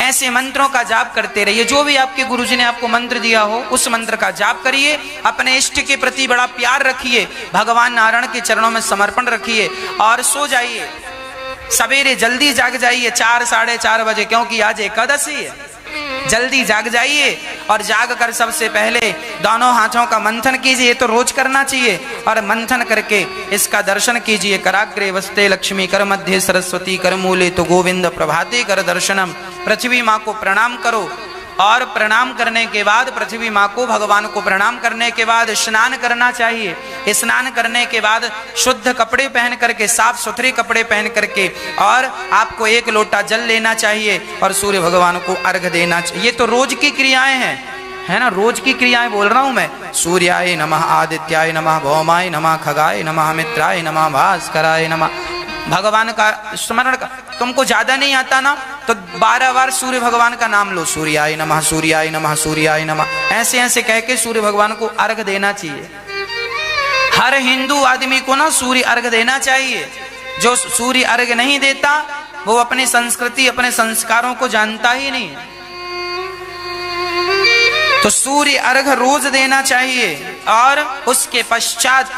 ऐसे मंत्रों का जाप करते रहिए। जो भी आपके गुरुजी ने आपको मंत्र दिया हो उस मंत्र का जाप करिए। अपने इष्ट के प्रति बड़ा प्यार रखिए, भगवान नारायण के चरणों में समर्पण रखिए और सो जाइए। सवेरे जल्दी जाग जाइए 4 साढ़े 4 बजे, क्योंकि आज एकादशी है। जल्दी जाग जाइए और जाग कर सबसे पहले दोनों हाथों का मंथन कीजिए, तो रोज करना चाहिए। और मंथन करके इसका दर्शन कीजिए। कराग्रे वस्ते लक्ष्मी, कर मध्य सरस्वती, कर मूले तो गोविंद, प्रभाते कर दर्शनम। पृथ्वी माँ को प्रणाम करो और प्रणाम करने के बाद, पृथ्वी माँ को, भगवान को प्रणाम करने के बाद स्नान करना चाहिए। स्नान करने के बाद शुद्ध कपड़े पहन करके, साफ सुथरे कपड़े पहन करके, और आपको 1 लोटा जल लेना चाहिए और सूर्य भगवान को अर्घ देना चाहिए। ये तो रोज की क्रियाएं हैं, है ना, रोज की क्रियाएं बोल रहा हूं मैं। सूर्याय नमः, आदित्याय नमः, भौमाय नमः, खगाय नमः, मित्राय नमः, भास्कराय नमः। भगवान का स्मरण का तुमको ज्यादा नहीं आता ना, तो 12 बार सूर्य भगवान का नाम लो। सूर्याय नमः, सूर्याय नमः, सूर्याय नमः, ऐसे ऐसे कह के सूर्य भगवान को अर्घ देना चाहिए। हर हिंदू आदमी को ना सूर्य अर्घ देना चाहिए। जो सूर्य अर्घ नहीं देता वो अपनी संस्कृति, अपने संस्कारों को जानता ही नहीं। तो सूर्य अर्घ रोज देना चाहिए। और उसके पश्चात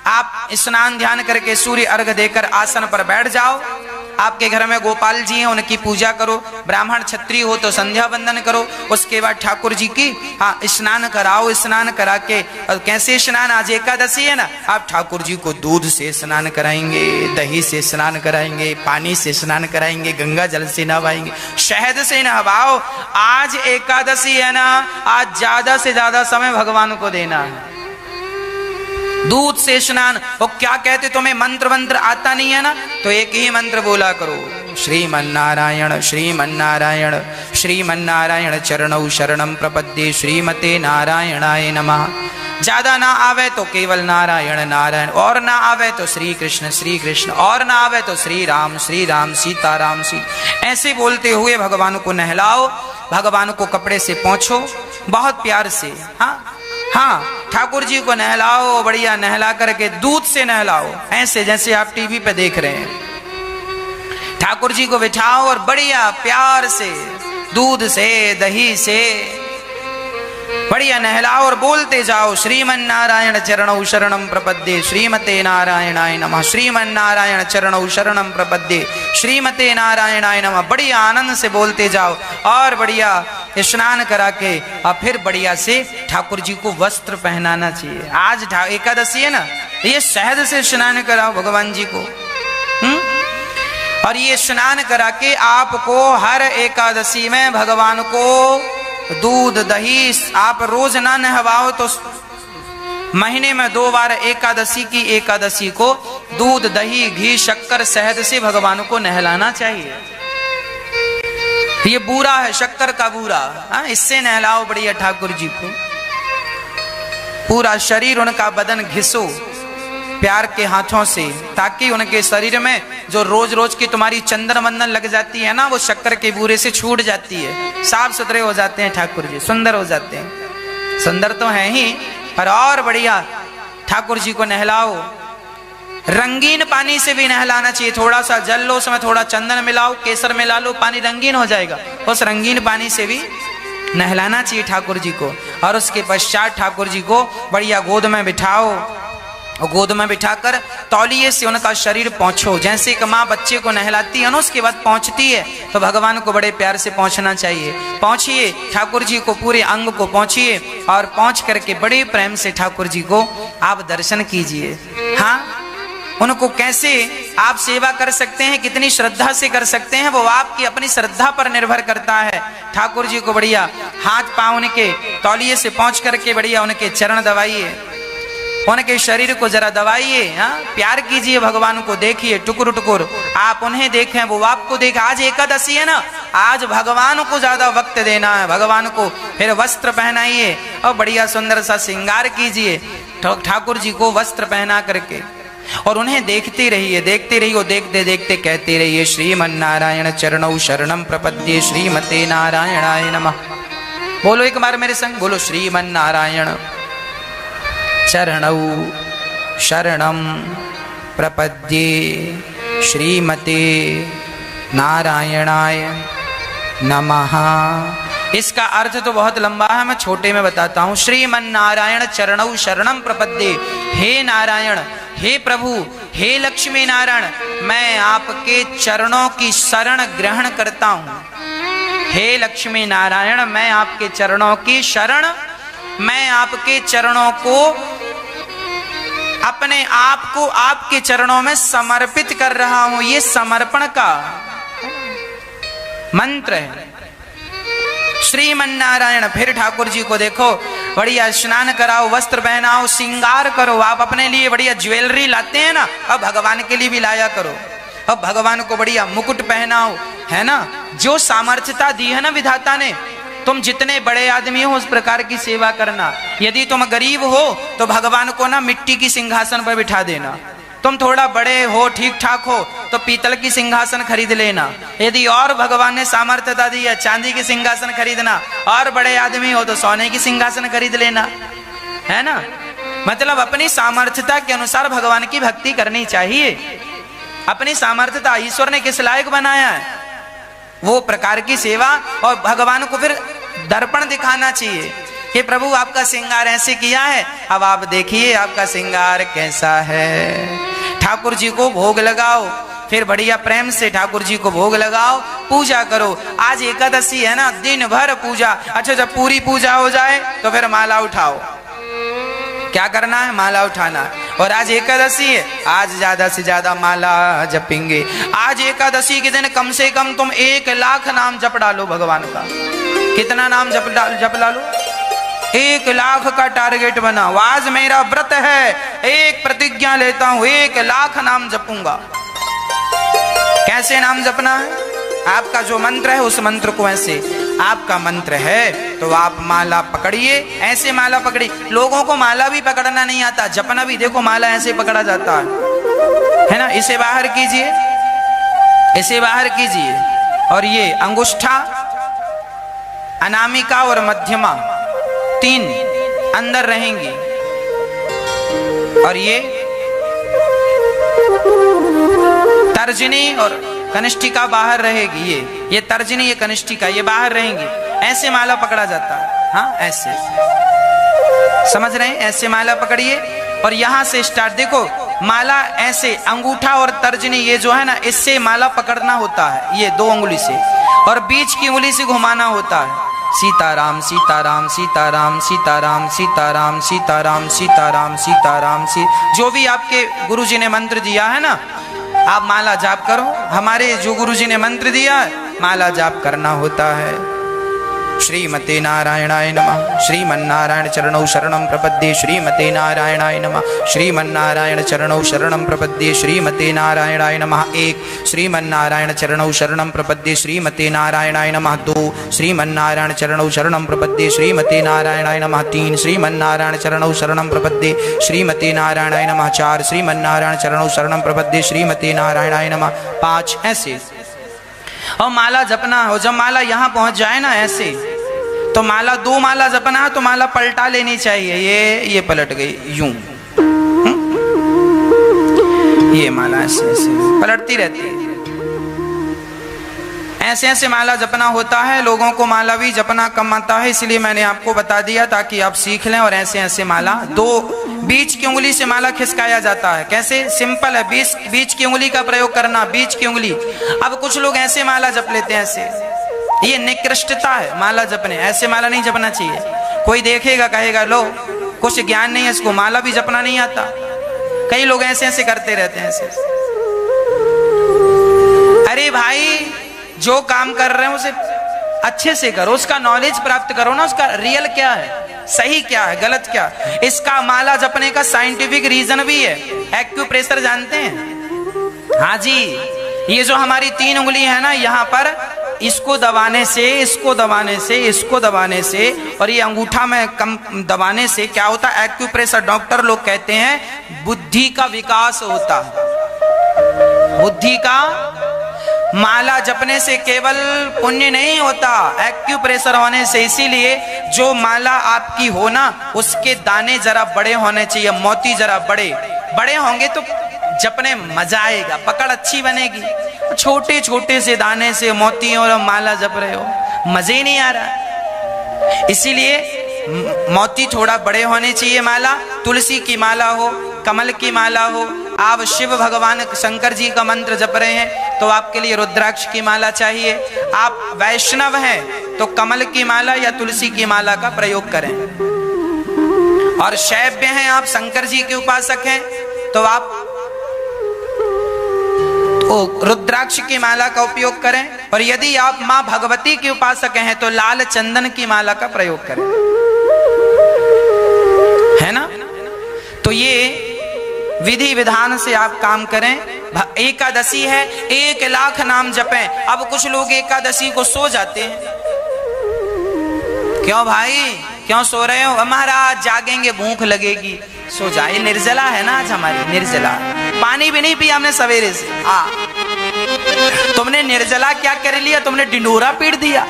आप स्नान ध्यान करके सूर्य अर्घ देकर आसन पर बैठ जाओ। आपके घर में गोपाल जी हैं, उनकी पूजा करो। ब्राह्मण क्षत्रिय हो तो संध्या वंदन करो। उसके बाद ठाकुर जी की स्नान कराओ। स्नान करा के, और कैसे स्नान, आज एकादशी है ना, आप ठाकुर जी को दूध से स्नान कराएंगे, दही से स्नान कराएंगे, पानी से स्नान कराएंगे, गंगा जल से नहवाएंगे, शहद से नहवाओ। आज एकादशी है ना, आज ज्यादा से ज्यादा समय भगवान को देना है। दूध से स्नान। वो क्या कहते, तुम्हें मंत्र वंत्र आता नहीं है ना, तो एक ही मंत्र बोला करो, श्रीमन्नारायण श्रीमन्नारायण श्रीमन्नारायण चरणौ शरणं प्रपद्ये श्रीमते नारायणाय नमः। ज्यादा ना आवे तो केवल नारायण नारायण, और ना आवे तो श्री कृष्ण, और ना आवे तो श्री राम सीताराम सीता। ऐसे बोलते हुए भगवान को नहलाओ। भगवान को कपड़े से पोंछो बहुत प्यार से। हाँ, ठाकुर जी को नहलाओ, बढ़िया नहला करके दूध से नहलाओ, ऐसे जैसे आप टीवी पे देख रहे हैं। ठाकुर जी को बिठाओ और बढ़िया प्यार से दूध से दही से बढ़िया नहलाओ और बोलते जाओ, श्रीमन नारायण चरणौ शरणम प्रपद्ये श्रीमते नारायणाय नमः, श्रीमन नारायण चरणौ शरणम प्रपद्ये श्रीमते नारायणाय नमः। बढ़िया आनंद से बोलते जाओ और बढ़िया स्नान करा के और फिर बढ़िया से ठाकुर जी को वस्त्र पहनाना चाहिए। आज एकादशी है ना, ये शहद से स्नान कराओ भगवान जी को। और ये स्नान करा के आपको हर एकादशी में भगवान को दूध दही, आप रोज ना नहवाओ तो महीने में 2 बार एकादशी को दूध दही घी शक्कर शहद से भगवान को नहलाना चाहिए। ये बूरा है, शक्कर का बूरा, इससे नहलाओ बढ़िया ठाकुर जी को। पूरा शरीर उनका बदन घिसो प्यार के हाथों से, ताकि उनके शरीर में जो रोज रोज की तुम्हारी चंदन वंदन लग जाती है ना, वो शक्कर के बूरे से छूट जाती है, साफ सुथरे हो जाते हैं ठाकुर जी, सुंदर हो जाते हैं। सुंदर तो हैं ही, पर और बढ़िया ठाकुर जी को नहलाओ। रंगीन पानी से भी नहलाना चाहिए। थोड़ा सा जल लो, उसमें थोड़ा चंदन मिलाओ, केसर मिला लो, पानी रंगीन हो जाएगा। उस रंगीन पानी से भी नहलाना चाहिए ठाकुर जी को। और उसके पश्चात ठाकुर जी को बढ़िया गोद में बिठाओ और गोद में बिठाकर तौलिए से उनका शरीर पोंछो। जैसे एक माँ बच्चे को नहलाती है ना, उसके बाद पोंछती है, तो भगवान को बड़े प्यार से पोंछना चाहिए। पोंछिए ठाकुर जी को, पूरे अंग को पोंछिए और पोंछ करके बड़े प्रेम से ठाकुर जी को आप दर्शन कीजिए। हाँ, उनको कैसे आप सेवा कर सकते हैं, कितनी श्रद्धा से कर सकते हैं, वो आपकी अपनी श्रद्धा पर निर्भर करता है। ठाकुर जी को बढ़िया हाथ पांव उनके तौलिए से पोंछ करके बढ़िया उनके चरण दबाइए, उनके शरीर को जरा दबाइए। प्यार कीजिए, भगवान को देखिए टुकुर टुकुर, आप उन्हें देखें वो आपको देखें। आज एकादशी है ना, आज भगवान को ज्यादा वक्त देना है, भगवान को फिर वस्त्र पहनाइए और बढ़िया सुंदर सा श्रृंगार कीजिए ठाकुर जी को वस्त्र पहना करके, और उन्हें देखते रहिए, देखते रहिए, देखते देखते कहते रहिए, श्रीमन नारायण चरणौ शरणम प्रपद्ये श्रीमते नारायणाय नमः। बोलो एक बार मेरे संग, बोलो श्रीमन नारायण चरणौ शरणम प्रपद्ये श्रीमते नारायणाय नमः। इसका अर्थ तो बहुत लंबा है, मैं छोटे में बताता हूँ। श्रीमन नारायण चरणौ शरणम प्रपद्ये, हे नारायण, हे प्रभु, हे लक्ष्मी नारायण, मैं आपके चरणों की शरण ग्रहण करता हूँ। हे लक्ष्मी नारायण, मैं आपके चरणों की शरण, मैं आपके चरणों को, अपने आप को आपके चरणों में समर्पित कर रहा हूं। ये समर्पण का मंत्र है। श्रीमन नारायण। फिर ठाकुर जी को देखो, बढ़िया स्नान कराओ, वस्त्र पहनाओ, श्रृंगार करो। आप अपने लिए बढ़िया ज्वेलरी लाते हैं ना, अब भगवान के लिए भी लाया करो। अब भगवान को बढ़िया मुकुट पहनाओ, है ना। जो सामर्थ्यता दी है ना विधाता ने, तुम जितने बड़े आदमी हो उस प्रकार की सेवा करना। यदि तुम गरीब हो तो भगवान को ना मिट्टी की सिंहासन पर बिठा देना। तुम थोड़ा बड़े हो, ठीक ठाक हो, तो पीतल की सिंहासन खरीद लेना। यदि और भगवान ने सामर्थ्यता दी है, चांदी की सिंहासन खरीदना। और बड़े आदमी हो तो सोने की सिंहासन खरीद लेना, है ना। मतलब अपनी सामर्थ्यता के अनुसार भगवान की भक्ति करनी चाहिए। अपनी सामर्थ्यता, ईश्वर ने किस लायक बनाया है वो प्रकार की सेवा, और भगवान को फिर दर्पण दिखाना चाहिए कि प्रभु आपका श्रृंगार ऐसे किया है, अब आप देखिए आपका श्रृंगार कैसा है। ठाकुर जी को भोग लगाओ, फिर बढ़िया प्रेम से ठाकुर जी को भोग लगाओ, पूजा करो। आज एकादशी है ना, दिन भर पूजा। अच्छा, जब पूरी पूजा हो जाए तो फिर माला उठाओ। क्या करना है? माला उठाना है। और आज एकादशी है, आज ज्यादा से ज्यादा माला जपेंगे। आज एकादशी के दिन कम से कम तुम 1 लाख नाम जप डालो भगवान का। कितना नाम जप डालो? 1 लाख का टारगेट बनाओ। आज मेरा व्रत है, एक प्रतिज्ञा लेता हूं, 1 लाख नाम जपूंगा। कैसे नाम जपना है? आपका जो मंत्र है उस मंत्र को ऐसे, आपका मंत्र है तो आप माला पकड़िए, ऐसे माला पकड़िए। लोगों को माला भी पकड़ना नहीं आता, जपना भी देखो माला ऐसे पकड़ा जाता है ना। इसे बाहर कीजिए, इसे बाहर कीजिए, और ये अंगूठा अनामिका और मध्यमा 3 अंदर रहेंगी और ये तर्जनी और कनिष्ठिका बाहर रहेगी। ये तर्जनी, ये कनिष्ठिका, ये बाहर रहेंगी। ऐसे माला पकड़ा जाता है। हाँ, ऐसे समझ रहे हैं? ऐसे माला पकड़िए और यहां से स्टार्ट। देखो माला ऐसे, अंगूठा और तर्जनी ये जो है ना, इससे माला पकड़ना होता है, ये 2 उंगली से, और बीच की उंगली से घुमाना होता है। सीताराम सीताराम सीताराम सीताराम सीताराम सीताराम सीताराम सीताराम जो भी आपके गुरुजी ने मंत्र दिया है ना, आप माला जाप करो। हमारे जो गुरुजी ने मंत्र दिया माला जाप करना होता है। श्रीमते नारायणाय नमः। श्रीमन्नारायण चरणौ शरणं प्रपद्ये। श्रीमते नारायणाय नमः। श्रीमन्नारायण चरणौ शरणं प्रपद्ये। श्रीमते नारायणाय नमः 1। श्रीमन्नारायण चरणौ शरणं प्रपद्ये। श्रीमते नारायणाय नमः 2। श्रीमन्नारायण चरणौ शरणं प्रपद्ये। श्रीमते नारायणाय नमः 3। श्रीमन्नारायण चरणौ शरणं प्रपद्ये। श्रीमते नारायणाय नमः 4। श्रीमन्नारायण चरणौ शरणं प्रपद्ये। श्रीमते नारायणाय नमः 5। ऐसे और माला जपना हो। जब माला यहाँ पहुंच जाए ना ऐसे, तो माला 2 माला जपना, तो माला पलटा लेनी चाहिए। ये पलट गई यूं, ये माला ऐसे ऐसे पलटती रहती है। ऐसे ऐसे माला जपना होता है। लोगों को माला भी जपना कम आता है, इसलिए मैंने आपको बता दिया ताकि आप सीख लें। और ऐसे ऐसे माला 2 बीच की उंगली से माला खिसकाया जाता है। कैसे? सिंपल है, बीच की उंगली का प्रयोग करना, बीच की उंगली। अब कुछ लोग ऐसे माला जप लेते हैं, ऐसे। ये निकृष्टता है माला जपने। ऐसे माला नहीं जपना चाहिए। कोई देखेगा कहेगा लो कुछ ज्ञान नहीं है इसको, माला भी जपना नहीं आता। कई लोग ऐसे ऐसे करते रहते हैं, ऐसे। अरे भाई, जो काम कर रहे हैं उसे अच्छे से करो, उसका नॉलेज प्राप्त करो ना, उसका रियल क्या है, सही क्या है, गलत क्या। इसका माला जपने का साइंटिफिक रीजन भी है। एक्यूप्रेशर जानते हैं? हाँ जी, ये जो हमारी 3 उंगली है ना, यहाँ पर इसको दबाने से, इसको दबाने से, इसको दबाने से और ये अंगूठा में कम दबाने से क्या होता है? एक्यूप्रेशर, डॉक्टर लोग कहते हैं बुद्धि का विकास होता है। बुद्धि का, माला जपने से केवल पुण्य नहीं होता, एक्यूप्रेशर होने से। इसीलिए जो माला आपकी हो ना, उसके दाने जरा बड़े होने चाहिए, मोती जरा बड़े बड़े होंगे तो जपने मजा आएगा, पकड़ अच्छी बनेगी। छोटे छोटे से दाने से मोती और माला जप रहे हो, मजे ही नहीं आ रहा। इसीलिए मोती थोड़ा बड़े होने चाहिए माला। तुलसी की माला हो, कमल की माला हो। आप शिव भगवान शंकर जी का मंत्र जप रहे हैं तो आपके लिए रुद्राक्ष की माला चाहिए। आप वैष्णव हैं तो कमल की माला या तुलसी की माला का प्रयोग करें। और शैव्य हैं, आप शंकर जी के उपासक हैं तो आप रुद्राक्ष की माला का उपयोग करें। और यदि आप मां भगवती के उपासक हैं तो लाल चंदन की माला का प्रयोग करें, है ना। तो ये विधि विधान से आप काम करें। एकादशी है, 1 लाख नाम जपें। अब कुछ लोग एकादशी को सो जाते हैं। क्यों भाई, क्यों सो रहे हो? महाराज जागेंगे, भूख लगेगी। सो जाए, निर्जला है ना आज हमारी, निर्जला। पानी भी नहीं पिया हमने सवेरे से। तुमने निर्जला क्या कर लिया? तुमने डिंडोरा पीट दिया।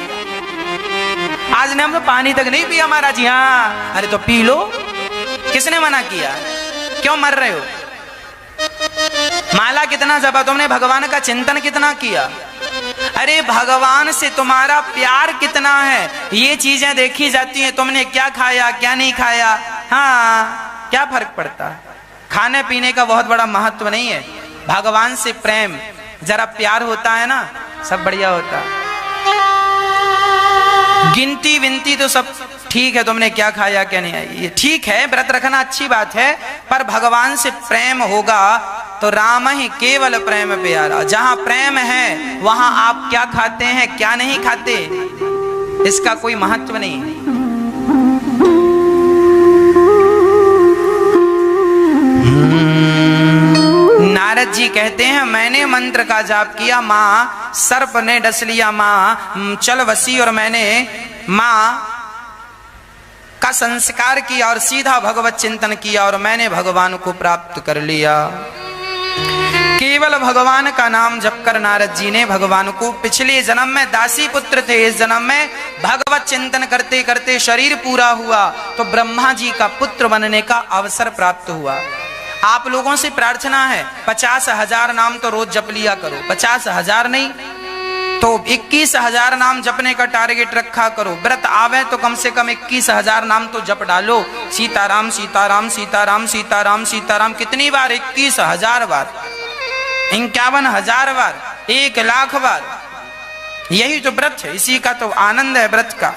आज ने हमने पानी तक नहीं पिया महाराज। हाँ, अरे तो पी लो, किसने मना किया? क्यों मर रहे हो? माला कितना जपा तुमने, भगवान का चिंतन कितना किया? अरे भगवान से तुम्हारा प्यार कितना है, ये चीजें देखी जाती हैं। तुमने क्या खाया, क्या नहीं खाया, हाँ, क्या फर्क पड़ता? खाने पीने का बहुत बड़ा महत्व नहीं है। भगवान से प्रेम, जरा प्यार होता है ना, सब बढ़िया होता है। गिनती विनती तो सब ठीक है, तुमने क्या खाया क्या नहीं, ये ठीक है, व्रत रखना अच्छी बात है। पर भगवान से प्रेम होगा तो राम ही केवल प्रेम प्यारा। जहां प्रेम है वहां आप क्या खाते हैं क्या नहीं खाते, इसका कोई महत्व नहीं है। नारद जी कहते हैं मैंने मंत्र का जाप किया, माँ सर्प ने डस लिया, माँ चल वसी, और मैंने माँ का संस्कार किया और सीधा भगवत चिंतन किया और मैंने भगवान को प्राप्त कर लिया। केवल भगवान का नाम जप कर नारद जी ने भगवान को पिछले जन्म में दासी पुत्र थे, इस जन्म में भगवत चिंतन करते करते शरीर पूरा हुआ तो ब्रह्मा जी का पुत्र बनने का अवसर प्राप्त हुआ। आप लोगों से प्रार्थना है 50,000 नाम तो रोज जप लिया करो, 50,000 नहीं तो 21,000 नाम जपने का टारगेट रखा करो। व्रत आवे तो कम से कम 21,000 नाम तो जप डालो। सीताराम सीताराम सीताराम सीताराम सीताराम कितनी बार? 21,000 बार, 51,000 बार, 1,00,000 बार। यही तो व्रत है, इसी का तो आनंद है व्रत का।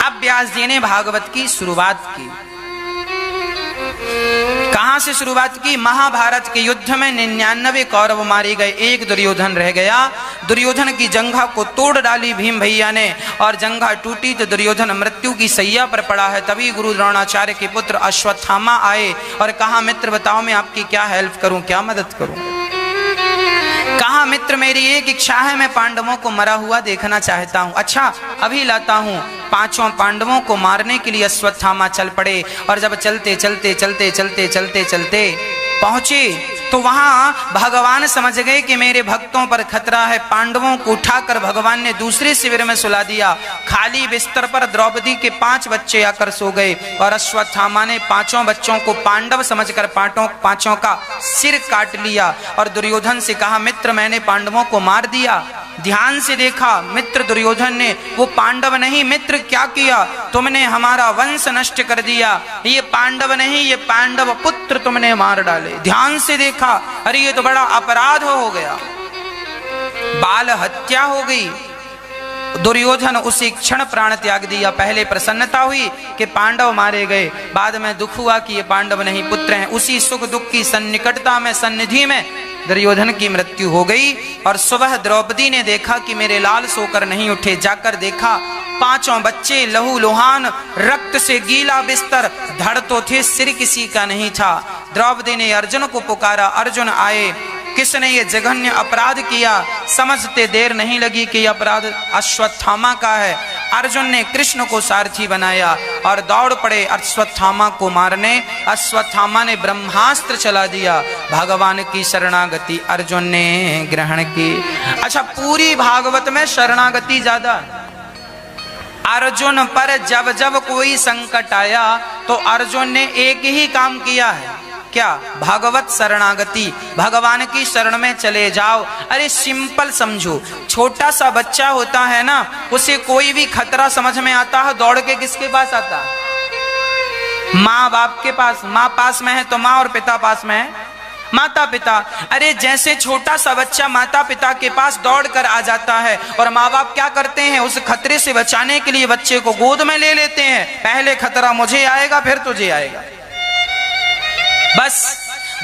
अब व्यास जी ने भागवत की शुरुआत की। कहां से शुरुआत की? महाभारत के युद्ध में 99 कौरव मारे गए, एक दुर्योधन रह गया। दुर्योधन की जंघा को तोड़ डाली भीम भैया ने, और जंघा टूटी तो दुर्योधन मृत्यु की सैया पर पड़ा है। तभी गुरु द्रोणाचार्य के पुत्र अश्वत्थामा आए और कहा, मित्र बताओ मैं आपकी क्या हेल्प करूं, क्या मदद करूं? कहा, मित्र मेरी एक इच्छा है, मैं पांडवों को मरा हुआ देखना चाहता हूं। अच्छा अभी लाता हूं। पांचों पांडवों को मारने के लिए अश्वत्थामा चल पड़े, और जब चलते चलते चलते चलते चलते चलते पहुंचे तो वहां भगवान समझ गए कि मेरे भक्तों पर खतरा है। पांडवों को उठाकर भगवान ने दूसरे शिविर में सुला दिया। खाली बिस्तर पर द्रौपदी के 5 बच्चे आकर सो गए, और अश्वत्थामा ने 5 बच्चों को पांडव समझकर पांचों का सिर काट लिया, और दुर्योधन से कहा, मित्र मैंने पांडवों को मार दिया। ध्यान से देखा मित्र दुर्योधन ने, वो पांडव नहीं, मित्र क्या किया तुमने? हमारा वंश नष्ट कर दिया। ये पांडव नहीं, ये पांडव पुत्र तुमने मार डाले। ध्यान से देखा, अरे ये तो बड़ा अपराध हो गया, बाल हत्या हो गई। दुर्योधन उसी क्षण प्राण त्याग दिया। पहले प्रसन्नता हुई कि पांडव मारे गए, बाद में दुख हुआ कि ये पांडव नहीं पुत्र हैं। उसी सुख दुख की सन्निकटता में, सन्निधि में दुर्योधन की मृत्यु हो गई। और सुबह द्रौपदी ने देखा कि मेरे लाल सोकर नहीं उठे। जाकर देखा 5 बच्चे लहू लुहान, रक्त से गीला बिस्तर, धड़ तो थे सिर किसी का नहीं था। द्रौपदी ने अर्जुन को पुकारा, अर्जुन आए। किसने ये जघन्य अपराध किया? समझते देर नहीं लगी कि यह अपराध अश्वत्थामा का है। अर्जुन ने कृष्ण को सारथी बनाया और दौड़ पड़े अश्वत्थामा को मारने। अश्वत्थामा ने ब्रह्मास्त्र चला दिया। भगवान की शरणागति अर्जुन ने ग्रहण की। अच्छा, पूरी भागवत में शरणागति ज्यादा। अर्जुन पर जब जब कोई संकट आया तो अर्जुन ने एक ही काम किया है, क्या? भागवत शरणागति, भगवान की शरण में चले जाओ। अरे सिंपल समझो, छोटा सा बच्चा होता है ना, उसे कोई भी खतरा समझ में आता है, दौड़ के किसके पास आता है? माँ बाप के पास। माँ पास में है तो माँ, और पिता पास में है माता पिता। अरे जैसे छोटा सा बच्चा माता पिता के पास दौड़ कर आ जाता है, और माँ बाप क्या करते हैं? उस खतरे से बचाने के लिए बच्चे को गोद में ले लेते हैं। पहले खतरा मुझे आएगा फिर तुझे आएगा। बस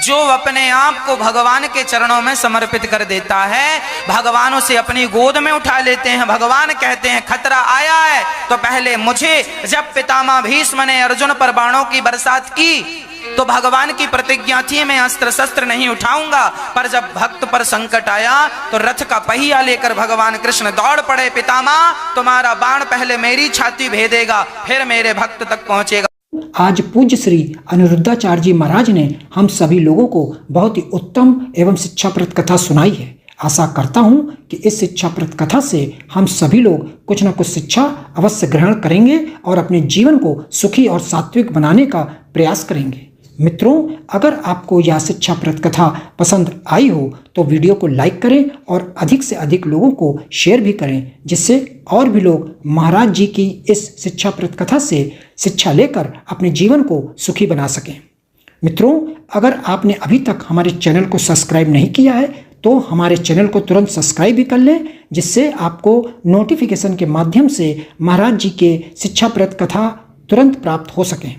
जो अपने आप को भगवान के चरणों में समर्पित कर देता है, भगवान उसे अपनी गोद में उठा लेते हैं। भगवान कहते हैं खतरा आया है तो पहले मुझे। जब पितामह भीष्म ने अर्जुन पर बाणों की बरसात की तो भगवान की प्रतिज्ञा थी, मैं अस्त्र शस्त्र नहीं उठाऊंगा। पर जब भक्त पर संकट आया तो रथ का पहिया लेकर भगवान कृष्ण दौड़ पड़े। पितामह, तुम्हारा बाण पहले मेरी छाती भेदेगा, फिर मेरे भक्त तक पहुंचेगा। आज पूज्य श्री अनिरुद्धाचार्य जी महाराज ने हम सभी लोगों को बहुत ही उत्तम एवं शिक्षाप्रद कथा सुनाई है। आशा करता हूं कि इस शिक्षाप्रद कथा से हम सभी लोग कुछ न कुछ शिक्षा अवश्य ग्रहण करेंगे और अपने जीवन को सुखी और सात्विक बनाने का प्रयास करेंगे। मित्रों, अगर आपको यह शिक्षाप्रद कथा पसंद आई हो तो वीडियो को लाइक करें और अधिक से अधिक लोगों को शेयर भी करें, जिससे और भी लोग महाराज जी की इस शिक्षाप्रद कथा से शिक्षा लेकर अपने जीवन को सुखी बना सकें। मित्रों, अगर आपने अभी तक हमारे चैनल को सब्सक्राइब नहीं किया है तो हमारे चैनल को तुरंत सब्सक्राइब भी कर लें, जिससे आपको नोटिफिकेशन के माध्यम से महाराज जी के शिक्षाप्रद कथा तुरंत प्राप्त हो सकें।